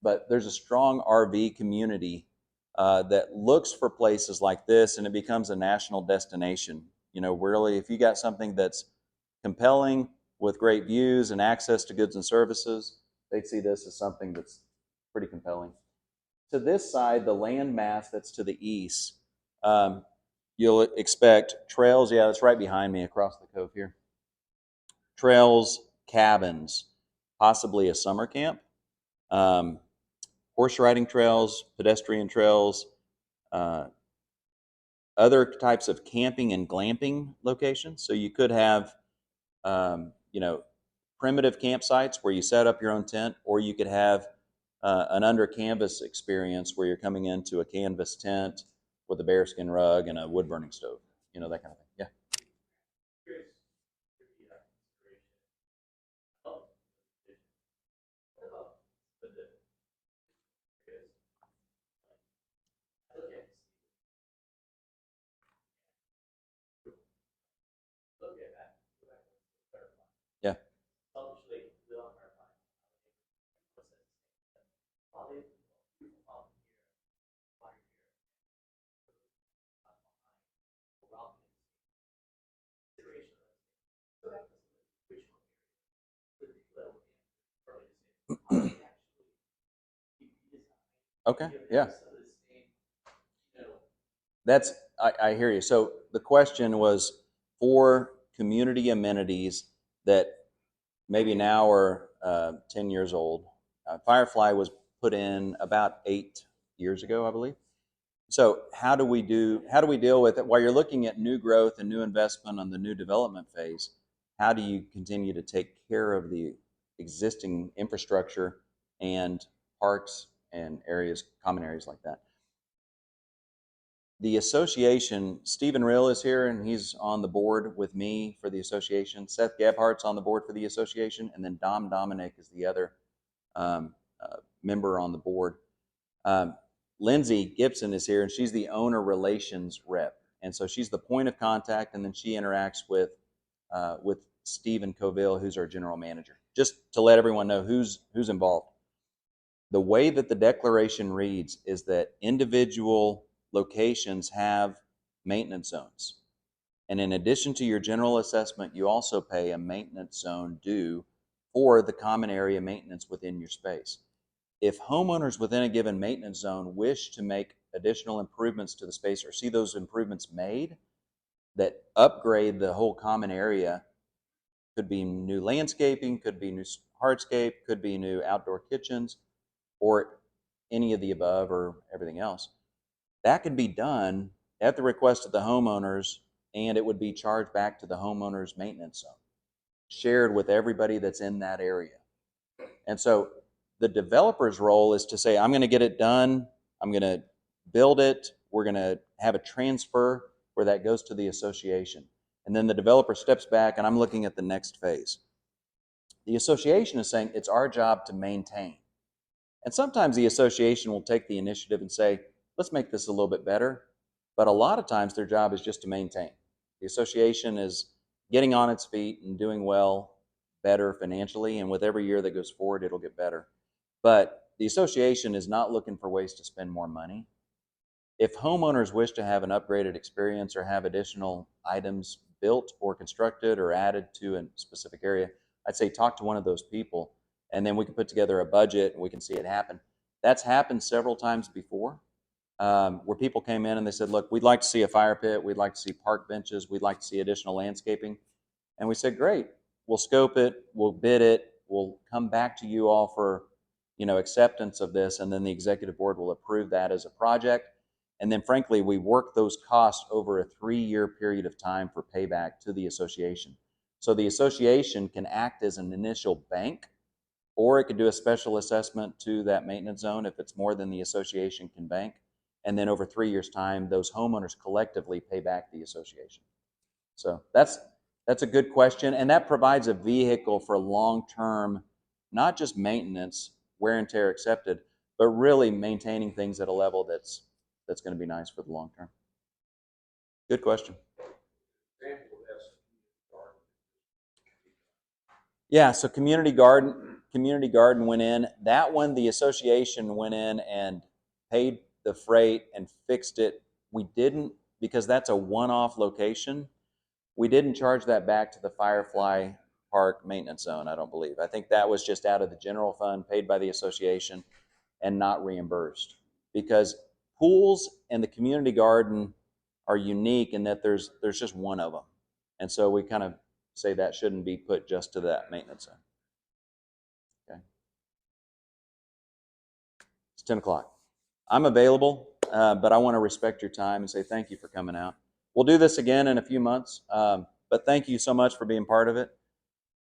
But there's a strong RV community that looks for places like this, and it becomes a national destination. Really, if you got something that's compelling with great views and access to goods and services, they'd see this as something that's pretty compelling. To this side, the land mass that's to the east, you'll expect trails. Yeah, that's right behind me across the cove here. Trails, cabins, possibly a summer camp, horse riding trails, pedestrian trails, other types of camping and glamping locations. So you could have, primitive campsites where you set up your own tent, or you could have an under canvas experience where you're coming into a canvas tent with a bearskin rug and a wood burning stove, that kind of thing. Yeah. Yeah. Okay, yeah. That's, I hear you. So the question was for community amenities that maybe now are 10 years old. Firefly was put in about 8 years ago, I believe. So how do we deal with it while you're looking at new growth and new investment on the new development phase? How do you continue to take care of the existing infrastructure and parks and areas, common areas like that? The association, Stephen Rill is here and he's on the board with me for the association. Seth Gebhardt's on the board for the association, and then Dom Dominic is the other um, member on the board. Um, Lindsay Gibson is here, and she's the owner relations rep, and so she's the point of contact, and then she interacts with Stephen Coville, who's our general manager. Just to let everyone know who's involved. The way that the declaration reads is that individual locations have maintenance zones. And in addition to your general assessment, you also pay a maintenance zone due for the common area maintenance within your space. If homeowners within a given maintenance zone wish to make additional improvements to the space or see those improvements made that upgrade the whole common area, could be new landscaping, could be new hardscape, could be new outdoor kitchens, or any of the above or everything else, that could be done at the request of the homeowners, and it would be charged back to the homeowner's maintenance zone, shared with everybody that's in that area. And so the developer's role is to say, I'm going to get it done, I'm going to build it, we're going to have a transfer where that goes to the association. And then the developer steps back, and I'm looking at the next phase. The association is saying it's our job to maintain. And sometimes the association will take the initiative and say, let's make this a little bit better. But a lot of times their job is just to maintain. The association is getting on its feet and doing well, better financially, and with every year that goes forward, it'll get better. But the association is not looking for ways to spend more money. If homeowners wish to have an upgraded experience or have additional items built or constructed or added to a specific area, I'd say talk to one of those people, and then we can put together a budget and we can see it happen. That's happened several times before, where people came in and they said, look, we'd like to see a fire pit, we'd like to see park benches, we'd like to see additional landscaping. And we said, great, we'll scope it, we'll bid it, we'll come back to you all for acceptance of this, and then the executive board will approve that as a project. And then frankly, we work those costs over a 3-year period of time for payback to the association. So the association can act as an initial bank, or it could do a special assessment to that maintenance zone if it's more than the association can bank. And then over 3 years' time, those homeowners collectively pay back the association. So that's a good question, and that provides a vehicle for long-term, not just maintenance, wear and tear accepted, but really maintaining things at a level that's going to be nice for the long term. Good question. Yeah, so community garden went in. That one, the association went in and paid the freight and fixed it. We didn't, because that's a one-off location, we didn't charge that back to the Firefly Park maintenance zone, I don't believe. I think that was just out of the general fund paid by the association and not reimbursed. Because pools and the community garden are unique in that there's just one of them. And so we kind of say that shouldn't be put just to that maintenance zone. Okay. It's 10 o'clock. I'm available, but I want to respect your time and say thank you for coming out. We'll do this again in a few months, but thank you so much for being part of it.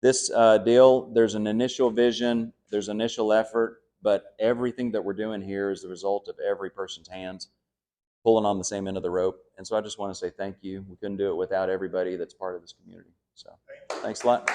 This deal, there's an initial vision, there's initial effort, but everything that we're doing here is the result of every person's hands pulling on the same end of the rope. And so I just want to say thank you. We couldn't do it without everybody that's part of this community. So thanks a lot.